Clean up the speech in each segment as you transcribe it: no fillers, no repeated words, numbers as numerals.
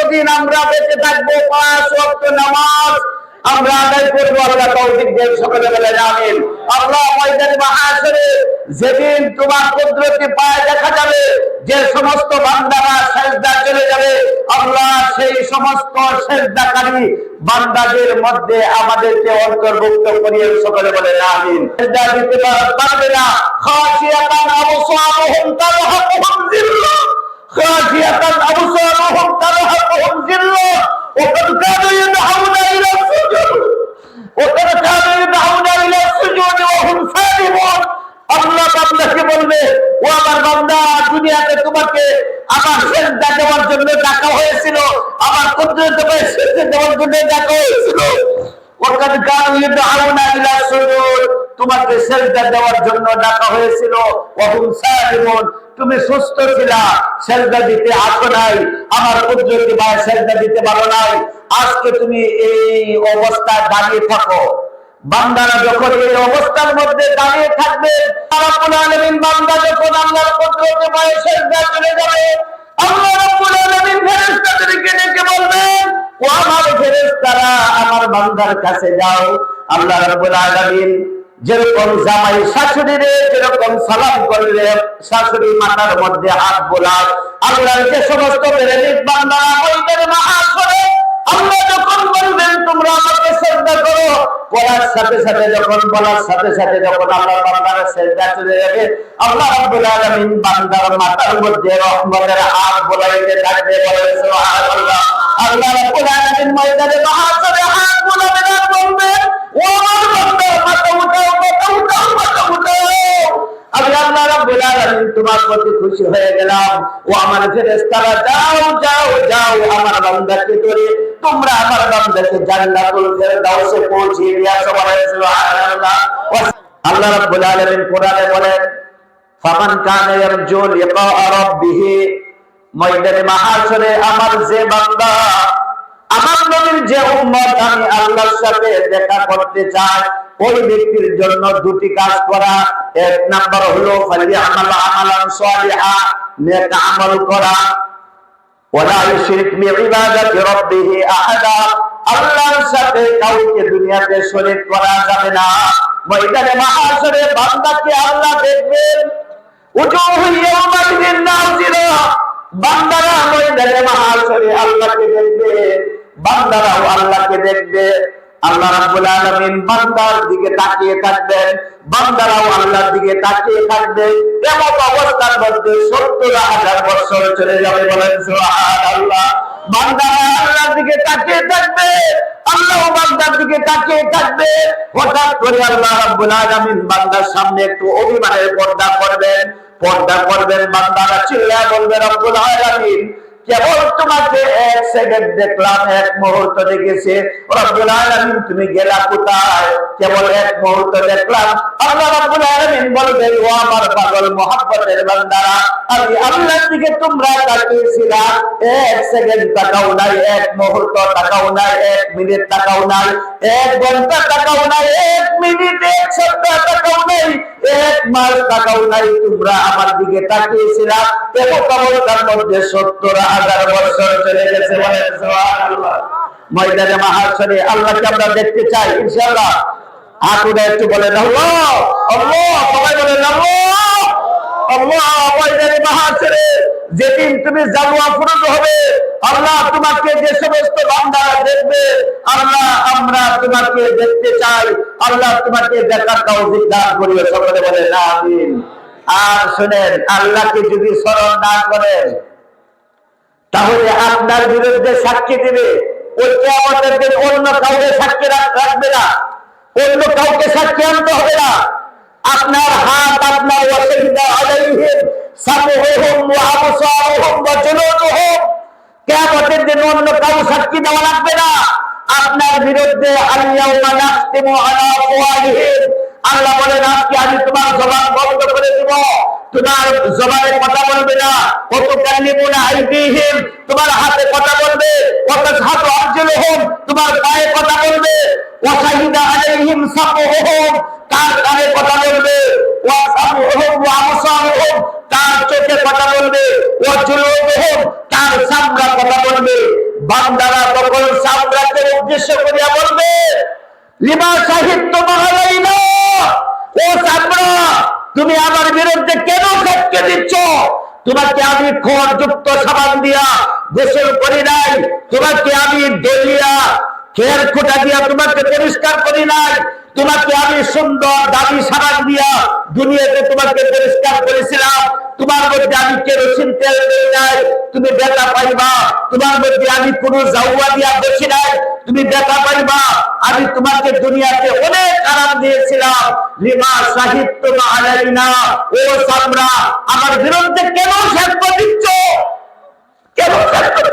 যতদিন আমরা বেঁচে থাকবো 5 ওয়াক্ত নামাজ আমরা আদায় করবো। আল্লাহ তৌফিক দেন, সকলে বলেন আমিন। আল্লাহ ময়দানে মাহশরে যেদিন তোমার কুদরতি পায়ে দেখা যাবে, যে সমস্ত বান্দারা সিজদা চলে যাবে, আল্লাহ সেই সমস্ত সিজদাকারী বান্দাদের মধ্যে আমাদেরকে অন্তর্ভুক্ত করিয়ে, সকলে বলেন আমিন। সিজদা দিতে পারবে না, খাশিয়াতান আবসারুহুম তারহাকুহুম যিল্লাহ, খাশিয়াতান আবসারুহুম তারহাকুহুম যিল্লাহ ওয়া কাদ কানু ইয়াদউনা ইলা সুজুদ ওয়া কাদ কানু ইয়াদউনা ইলা সুজুদ ওয়া হুম সালিমুন। আল্লাহ বান্দাকে বলবে, ও আমার বান্দা, দুনিয়াতে তোমাকে আমার সিজদা দেওয়ার জন্য ডাকা হয়েছিল, আমার কুদরত পায়ে সিজদা দেওয়ার জন্য ডাকা হয়েছিল। ওয়া কাদ কানু ইয়াদউনা ইলা সুজুদ, তোমাকে সিজদা দেওয়ার জন্য ডাকা হয়েছিল। ওয়া হুম সালিমুন, তুমি সুস্থ ছিলা, সিজদা দিতে আসো নাই, আমার কুদরতি পায়ে সিজদা দিতে পারো নাই। আজকে তুমি এই অবস্থায় দাঁড়িয়ে থাকো। বান্দারা যখন এই অবস্থার মধ্যে দাঁড়িয়ে থাকবে, রব্বুল আলামিন বান্দা যখন আল্লাহর কুদরতে পায়ে সিজদা চলে যাবে, আল্লাহ রব্বুল আলামিন ফেরেশতাদেরকে ডেকে বলবেন, ও আমার ফেরেশতারা, আমার বান্দার কাছে যাও। আল্লাহ রব্বুল আলামিন যেরকম জামাই শাশুড়িরে যেরকম সালাম করলে শাশুড়ি মাথার মধ্যে হাত বোলায়, আল্লাহর যে সমস্ত প্রেমিক বান্দারা বলবেন মাহশরে, আল্লাহ যখন বলবেন তোমরা আমাকে সিজদা করো, বলার সাথে সাথে যখন আল্লাহ বান্দার সিজদা চলে যাবে, আল্লাহ রাব্বুল আলামিন বান্দার মাথার মধ্যে রহমতের হাত বোলাইতে থাকবে, বলেন সুবহানাল্লাহ। আল্লাহ রাব্বুল আলামিন ময়দানে মাহশরে হাত বোলাবেন আর বলবেন, ও আমার বান্দা, মাথা উঠাও, মাথা উঠাও, মাথা উঠাও। আমি আল্লাহ রাব্বুল আলামিন তোমার প্রতি খুশি হয়ে গেলাম। ও আমার ফেরেশতারা, যাও যাও যাও, আমার বান্দাকে ধরে তোমরা আমার বান্দাকে জান্নাতুল ফেরদাউসে পৌঁছিয়ে দিয়ে আসো, বলেন সুবহানাল্লাহ। আল্লাহ রাব্বুল আলামিন কোরআনে বলেন, ফামান কানা ইয়ারজু লিকা রাব্বিহ, ময়দানে মাহশরে আমার যে বান্দা, আমার নবীর যে উম্মত, আমি আল্লাহর সাথে দেখা করতে চাই, ওই ব্যক্তির জন্য দুটি কাজ করা। এক নাম্বার হলো ফালিয়ামাল আমালান সালিহা, নেক আমল করা, ওয়ালা ইউশরিক বিইবাদাতি রাব্বিহি আহাদা, আল্লাহর সাথে কাউকে দুনিয়াতে শরীক করা যাবে না। ময়দানে মাহশরে বান্দাকে আল্লাহ দেখবেন, উজুহু ইয়াওমাইযিন নাযিরা, বান্দারা ময়দানে মাহশরে আল্লাহকে দেখবে, বান্দারাও আল্লাহকে দেখবে। আল্লাহ রাব্বুল আলামিন বান্দার দিকে তাকিয়ে থাকবেন, বান্দারাও আল্লাহর দিকে তাকিয়ে থাকবে। এমন অবস্থার মধ্যে 70,000 বছর চলে যাবে, বলেন সুবহানাল্লাহ। বান্দারা আল্লাহর দিকে তাকিয়ে থাকবে, আল্লাহ বান্দার দিকে তাকিয়ে থাকবে। হঠাৎ করে আল্লাহ রাব্বুল আলামিন বান্দার সামনে একটু অভিমানের পর্দা করবেন। বান্দারা চিল্লায় বলবে, রব্বুল আলামিন, কেবল তোমাকে 1 সেকেন্ড দেখলাম, 1 মুহূর্ত দেখেছি, রব্বুল আলামিন তুমি গেলা কোথায়? কেবল 1 মুহূর্ত দেখলাম। আল্লাহ রাব্বুল আলামিন বলবেন, ও আমার পাগল মহব্বতের বান্দারা, আমি আল্লাহর দিকে তোমরা তাকিয়েছিলা, 1 সেকেন্ড তাকাও নাই, 1 মুহূর্ত তাকাও নাই, 1 মিনিট তাকাও নাই, 1 ঘন্টা তাকাও নাই, 1 মিনিট 1 সপ্তাহ তাকাও নাই, 1 মাস তাকাও নাই, তোমরা আমার দিকে তাকিয়েছিলা। এবং তার মধ্যে 70,000 বছর চলে গেছে, বলেন সুবহানাল্লাহ। ময়দানে মাহশরে আল্লাহকে আমরা দেখতে চাই ইনশাআল্লাহ। হাতুড়ে একটু বলেন আল্লাহ, আল্লাহ, সবাই বলেন আল্লাহ, আল্লাহ। ময়দানে মাহশরে যেদিন তুমি জালওয়া ফুরুজ হবে, আল্লাহ তোমাকে যে সমস্ত বান্দারা দেখবে, আল্লাহ আমরা তোমাকে দেখতে চাই, আল্লাহ তোমাকে দেখার তৌফিক দান করিও, সকলে বলেন আমিন। আর শুনেন, আল্লাহকে যদি স্মরণ না করেন, তাহলে আপনার বিরুদ্ধে সাক্ষী দিবে, ওই কিয়ামতের দিন অন্য কাউকে সাক্ষী রাখবে না, অন্য কাউকে সাক্ষী আনতে হবে না। আপনার হাত, আপনার ওয়াশাহিদা আলাইহিম সামউহুম ওয়া আবসারুহুম ওয়া জুলুদুহুম, কিয়ামতের দিন অন্য কাউ সাক্ষী দেওয়া লাগবে না আপনার বিরুদ্ধে। আল-ইয়াওমা নাখতিমু আলা আফওয়াহিহিম, আল্লাহ বলেন, আজকে আমি তোমার জবান বন্ধ করে দিব, তোমার জবানে কথা বলবে না। ওয়াতুকাল্লিমুনা আইদিহিম, তোমার হাতে কথা বলবে। ওয়াতাশহাদু আরজুলুহুম, তোমার পায়ে কথা বলবে। ওয়াশাহিদা আলাইহিম সামউহুম, তার কানে কথা বলবে। ওয়াসামউহুম ওয়া আবসারুহুম, তার চোখে কথা বলবে। ওয়াজুলুদুহুম, তার চামড়া কথা বলবে। বলবে, বান্দারা তখন চামড়াকে উদ্দেশ্য করিয়া বলবে, লিমা শাহিদতুম আলাইনা, ও চামড়া তুমি আমার বিরুদ্ধে কেন সাক্ষ্য দিচ্ছ? তোমাকে আমি খড়যুক্ত সাবান দিয়া গোসল করি নাই, তোমাকে আমি দলিয়া খের খোটা দিয়া তোমাকে পরিষ্কার করি নাই, তোমাকে আমি সুন্দর দামি সাবান দিয়া দুনিয়াতে তোমাকে পরিষ্কার করেছিলাম, তোমার মধ্যে আমি কেরোসিন তেল দেই নাই, তুমি ব্যথা পাইবা। তোমার মধ্যে আমি কোন জাউয়া দিয়া বসি নাই, তুমি ব্যথা পাইবা। আমি তোমাকে দুনিয়াতে অনেক আরাম দিয়েছিলাম। লিমা শাহিদতুম আলাইনা, ও চামড়া আমার বিরুদ্ধে কেন সাক্ষ্য দিচ্ছ? কেন সাক্ষ্য?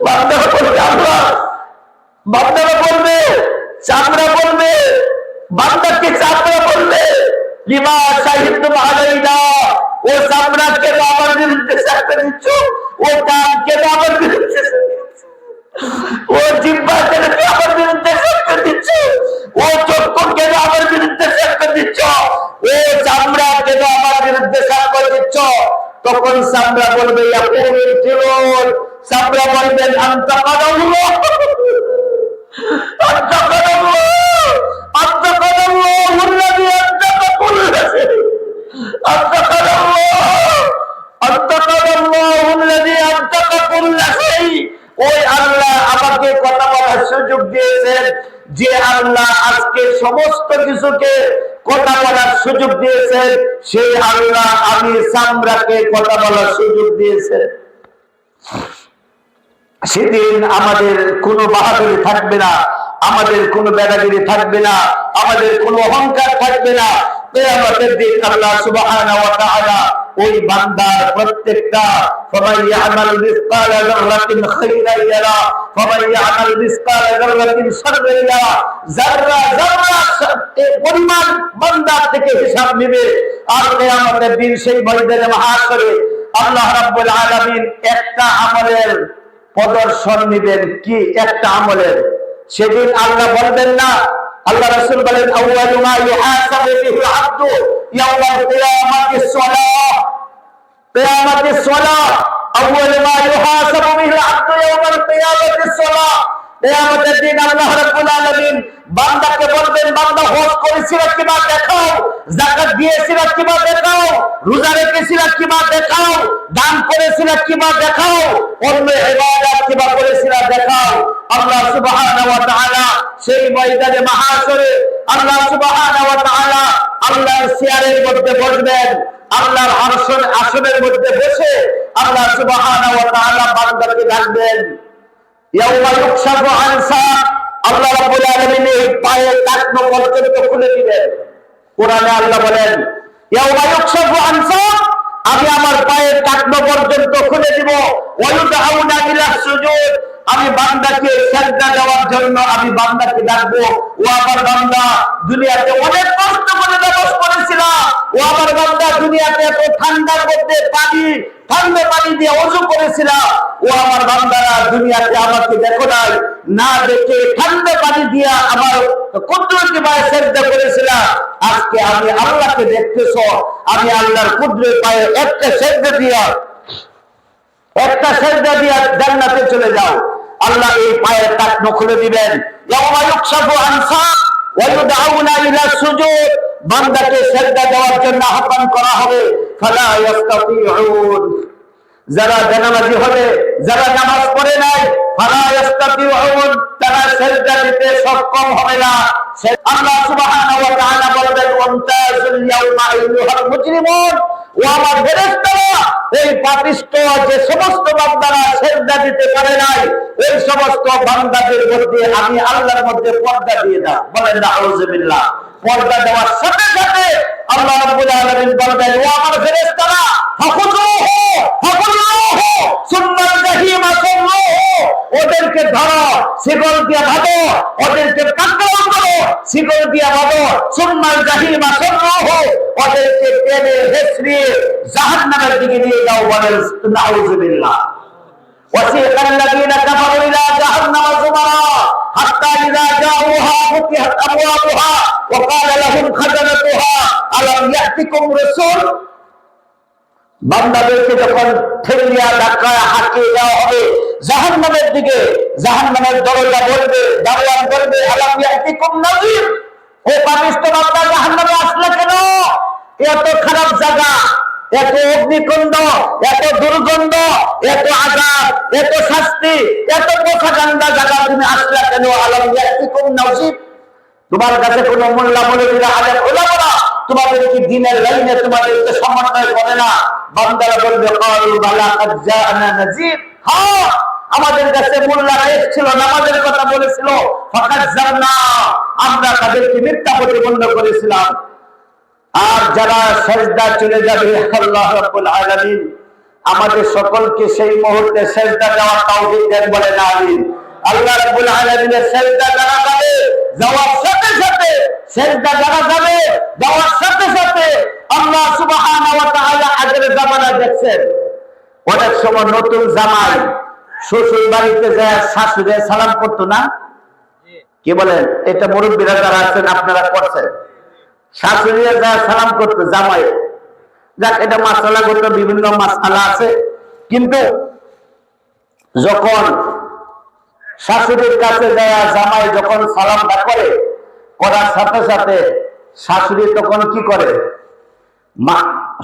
বান্দারা বলবে, আল্লাহ, বান্দারা বলবে, চামড়া বলবে, বান্দাকে চামড়া বলবে, লিমা শাহিদতুম আলাইনা, ও চামড়া কেন আমার বিরুদ্ধে সাক্ষ্য দিচ্ছ? ও কান কেন আমার বিরুদ্ধে, ও জিহ্বা কেন আমার বিরুদ্ধে সাক্ষ্য দিচ্ছ? ও চক্ষু কেন আমার বিরুদ্ধে সাক্ষ্য দিচ্ছ? ও চামড়া কেন আমার বিরুদ্ধে সাক্ষ্য দিচ্ছ? তখন চামড়া বলবে, চামড়া বলবেন, আনতাকাল্লাহ, আনতাকাল্লাহ, আনতাকাল্লাহ আল্লাযী আনতাকা কুল্লা শাই, আনতাকাল্লাহ, আনতাকাল্লাহ আল্লাযী আনতাকা কুল্লা শাই। ওই আল্লাহ আমাকে কথা বলার সুযোগ দিয়েছেন, যে আল্লাহ আজকে সমস্ত কিছুকে কথা বলার সুযোগ দিয়েছেন, সেই আল্লাহ আমি চামড়াকে কথা বলার সুযোগ দিয়েছেন। সেদিন আমাদের কোনো বাহাদুরি থাকবে না, আমাদের কোনো বেদাগিরি থাকবে না, আমাদের কোনো অহংকার থাকবে না। কিয়ামতের দিন আল্লাহ সুবহানাহু ওয়া তাআলা ওই বান্দার প্রত্যেকটা ফামান ইয়ামাল মিসকালা যাররাতিন খাইরান ইয়ারা ফামান ইয়ামাল মিসকালা যাররাতিন শাররান ইয়ারা, যাররা যাররা পরিমাণ বান্দা থেকে হিসাব নেবে। আর কিয়ামতের দিন সেই ময়দানে মাহশরে আল্লাহ রাব্বুল আলামিন একটা আমলের প্রদর্শন নিবেন। কি একটা আমলের? সেদিন আল্লাহ বলবেন না, আল্লাহ রাসূল বলেন, আউয়ালু মা ইউহাসাবু বিহিল আবদু ইয়াওমাল কিয়ামাতিস সালাহ, কিয়ামাতিস সালাহ, আউয়ালু মা ইউহাসাবু বিহিল আবদু ইয়াওমাল কিয়ামাতিস সালাহ। কিয়ামতের দিন আল্লাহ রাব্বুল আলামিন বান্দাকে বলবেন, বান্দা হজ করেছিল কিবা দেখাও, যাকাত দিয়েছিল কিবা দেখাও, রোজা রেখেছিল কিবা দেখাও, দান করেছিল কিবা দেখাও, অন্য ইবাদত কিবা করেছিল দেখাও। আল্লাহ সুবহানাহু ওয়া তাআলা সেই ময়দানে মাহশরে আল্লাহ সুবহানাহু ওয়া তাআলা আল্লাহর চেয়ারের মধ্যে বসবেন, আল্লাহর আসনের মধ্যে বসে আল্লাহ সুবহানাহু ওয়া তাআলা বান্দাকে ডাকবেন, ইয়াউমা ইউকশাফু আন সাক, আল্লাহ রাব্বুল আলামিন এই পায়ের টাকনো পর্যন্ত খুলে দিবেন। কোরআনে আল্লাহ বলেন, ইয়াউমা ইউকশাফু আন সাক, আমি আমার পায়ের টাকনো পর্যন্ত খুলে দিব। ওয়া ইউদআউনা ইলা সুজুদ, আমি বান্দাকে সিজদা দেওয়ার জন্য আমি বান্দাকে ডাকবো। ও আমার বান্দা, দুনিয়াতে অনেক কষ্ট করে নামাজ পড়েছিল, ও আমার বান্দা দুনিয়াতে এত ঠান্ডার মধ্যে ঠান্ডা পানি দিয়ে ওযু করেছিল, ও আমার বান্দারা দুনিয়াতে আমাকে দেখো নাই, না দেখে ঠান্ডা পানি দিয়ে আমার কুদরতি পায়ে সিজদা করেছিল। আজকে আমি আল্লাহকে দেখতেছো, আমি আল্লাহর কুদরতি পায়ে একটা সিজদা দিয়া জান্নাতে চলে যাও। আল্লাহ এই পায়ের টাকনো খুলে দিবেন। ইয়াউমা ইউকশাফু আন সাক ওয়া ইউদআউনা ইলা সুজুদ, বান্দাকে সিজদা দেওয়ার জন্য আহ্বান করা হবে। ফালা ইস্তাতিউন, যারা জানামাজি হবে, যারা নামাজ পড়ে নাই, ফালা ইস্তাতিউন, তারা সিজদা দিতে সক্ষম হবে না। আল্লাহ সুবহানাহু ওয়া তাআলা বলবেন, ওয়ান্তাজুল ইয়াউমা আইয়ুহাল মুজরিমুন, ও আমার ফেরেশতারা, এই পাপিষ্ঠ যে সমস্ত বান্দারা সিজদা দিতে পারে নাই, এই সমস্ত বান্দাদের মধ্যে আমি আল্লাহর মধ্যে পর্দা দিয়ে দাও। বলেন নাউযুবিল্লাহ। পর্দা দেওয়ার সাথে সাথে আল্লাহ রাব্বুল আলামিন বলবেন, ও আমার ফেরেশতারা, ফাখুযুহু ফাকুল্লুহু সুম্মাল জাহিমা সাল্লুহু, ওদেরকে ধরো, শিকল দিয়ে বাঁধো, ওদেরকে কাট্টাও করো, শিকল দিয়ে বাঁধো, সুম্মাল জাহিমা সাল্লুহু, ওদেরকে টেনে হেঁচড়ে জাহান্নামের দিকে নিয়ে যাও। বলেন নাউযুবিল্লাহ। وسيق الذين كفروا إلى جهنم زمرا حتى إذا جاءوها فتحت أبوابها وقال لهم خزنتها ألم يأتكم رسول বান্দাদেরকে যখন ঠেলিয়া ধাক্কায় হাঁকিয়ে দেওয়া হবে জাহান্নামের দিকে, জাহান্নামের দরজা বলবে, দারোয়ান বলবে, আলাম ইয়াতিকুম নাযীর, ও পাপিষ্ঠ বান্দা জাহান্নামে আসলে কেন? এত খারাপ জায়গা, এত অগ্নিকুণ্ড, এত দুর্গন্ধ, এত আযাব, এত শাস্তি, এত পোকাগান্ডা জায়গা তুমি আসলে কেন? আলাম ইয়াতিকুম নাযীর, তোমার কাছে কোন মোল্লা মৌলভীরা আলেম ওলামারা তোমাদের কি দিনের লাইনে তোমাদেরকে সমন্বয় করে না? বান্দারা বলবে ক্বালু বালা কাদ জাআনা নাযীর, হ্যাঁ আমাদের কাছে মোল্লারা এসেছিল, নামাজের কথা বলেছিল, ফাকাজ্জাবনা, আমরা তাদেরকে মিথ্যা প্রতিপন্ন করেছিলাম। আর যারা সিজদা চলে যাবে, আল্লাহ রাব্বুল আলামিন আমাদের সকলকে সেই মুহূর্তে সিজদা দেওয়ার তৌফিক দেন, বলেন আমিন। আল্লাহ রাব্বুল আলামিনের সিজদা যারা যাবে, যাওয়ার সাথে সাথে সিজদা যারা যাবে, যাওয়ার সাথে সাথে আল্লাহ সুবহানাহু ওয়া তাআলা আগের জামানা দেখছেন, অনেক সময় নতুন জামাই শ্বশুর বাড়িতে যায় শাশুড়ি সালাম করতো না? কি বলেন? এটা মুরব্বীরা যারা আছেন আপনারা করছেন, শাশুড়িরা যা সালাম করতো জামাই। যাক, এটা মাসালাগত বিভিন্ন মাসালা আছে, কিন্তু যখন শাশুড়ির কাছে যায় জামাই যখন সালামটা করে, করার সাথে সাথে শাশুড়ি তখন কি করে?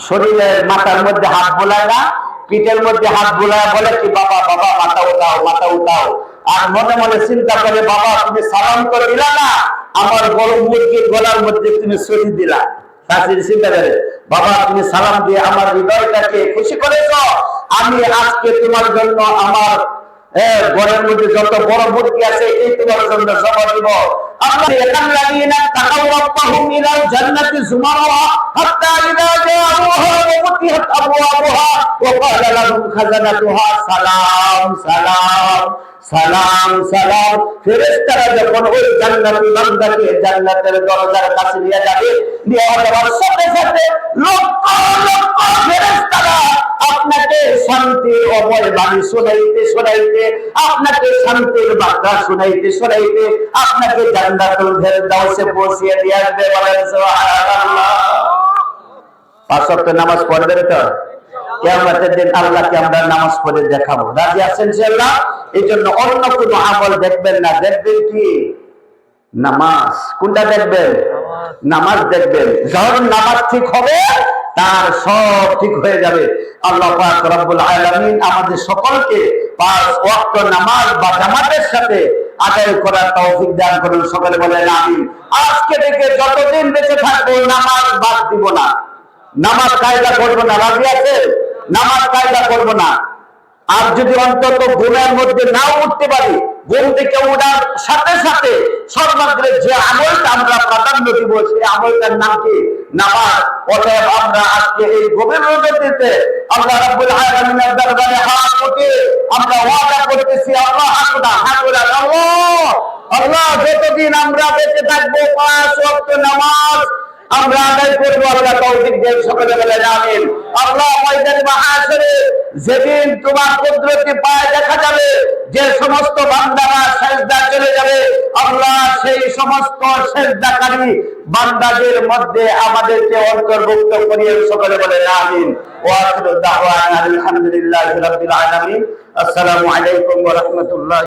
শরীরের মাথার মধ্যে হাত বোলায় না, পিঠের মধ্যে হাত বোলায় বলে কি, বাবা বাবা মাথা উঠাও, মাথা উঠাও। আর মনে মনে চিন্তা করে, বাবা তুমি সালাম তো দিলা না, আমার বড় মুরগির গলার মধ্যে তুমি ছড়ি দিলা। শাশুড়ি চিন্তা করে, বাবা তুমি সালাম দিয়ে আমার হৃদয়টাকে খুশি করেছ, আমি আজকে তোমার জন্য আমার ঘরের মধ্যে যত বড় মুরগি আছে এই তোমার জন্য জমা দিব। আল্লাহ ইয়াকাল্লাযিনা তাকাউ রাব্বাহুম ইলাল জান্নাতি যুমারা হাত্তা ইযা জাআউহা ওয়া ফুতিহাত আবওয়াবুহা ওয়া ক্বালা লাহুম খাযানাতুহা সালাম সালাম সালাম সালাম। ফেরেশতারা যখন ওই জান্নাতি বান্দাকে জান্নাতের দরজার কাছে নিয়ে যাবে, নিয়ে যাওয়ার সাথে সাথে লক্ষ লক্ষ ফেরেশতারা আপনাকে শান্তির অভয় বাণী শোনাইতে শোনাইতে, আপনাকে শান্তির বার্তা শোনাইতে শোনাইতে আপনাকে জান্নাতুল ফেরদাউসে পৌঁছিয়ে দিয়ে আসবে। বলেন সুবহানাল্লাহ। পাঁচ ওয়াক্ত নামাজ পড়বেন তো? কিয়ামতের দিন আল্লাহকে আমরা নামাজ পড়ে দেখাবো, রাজি আছেন ইনশাআল্লাহ? এই জন্য অন্য কোনো আমল দেখবেন না, দেখবেন কি? নামাজ। কোনটা দেখবেন? নামাজ দেখবেন। যখন নামাজ ঠিক হবে তার সব ঠিক হয়ে যাবে। আল্লাহ পাক রব্বুল আলামিন আমাদের সকলকে পাঁচ ওয়াক্ত নামাজ বা জামাতের সাথে আদায় করার তৌফিক দান করুন। সকলে বলেন আমিন। আজকে থেকে যতদিন বেঁচে থাকবো নামাজ বাদ দিব না, নামাজ কায়দা করবো না, রাজি আছেন? নামাজ কায়দা করবো না। আর যদি অন্তত ঘুমের মধ্যে নাও উঠতে পারি, ঘুম থেকে ওঠার সাথে সাথে সর্বাগ্রে যে আমলটা আমরা প্রাধান্য দিব সেই আমলটার নাম কি? নামাজ। অতএব আমরা আজকে এই গভীর রজনীতে আল্লাহ রাব্বুল আলামিনের দরবারে হাত উঠে আমরা ওয়াদা করতেছি, আল্লাহ আল্লাহ যতদিন আমরা বেঁচে থাকবো পাঁচ ওয়াক্ত নামাজ আমরা আদায় করবো। আল্লাহ তৌফিক দেন। সকলে বলেন আমিন। আল্লাহ ময়দানে মাহশরে যেদিন তোমার কুদরতি পায়ে দেখা যাবে, যে সমস্ত বান্দারা সিজদা চলে যাবে, আল্লাহ সেই সমস্ত সিজদাকারী বান্দাদের মধ্যে আমাদেরকে অন্তর্ভুক্ত করিয়ে। সকলে বলেন আমিন। ওয়া আখিরু দাওয়ানা আলহামদুলিল্লাহি রাব্বিল আলামিন। আসসালামু আলাইকুম ওয়া রাহমাতুল্লাহ।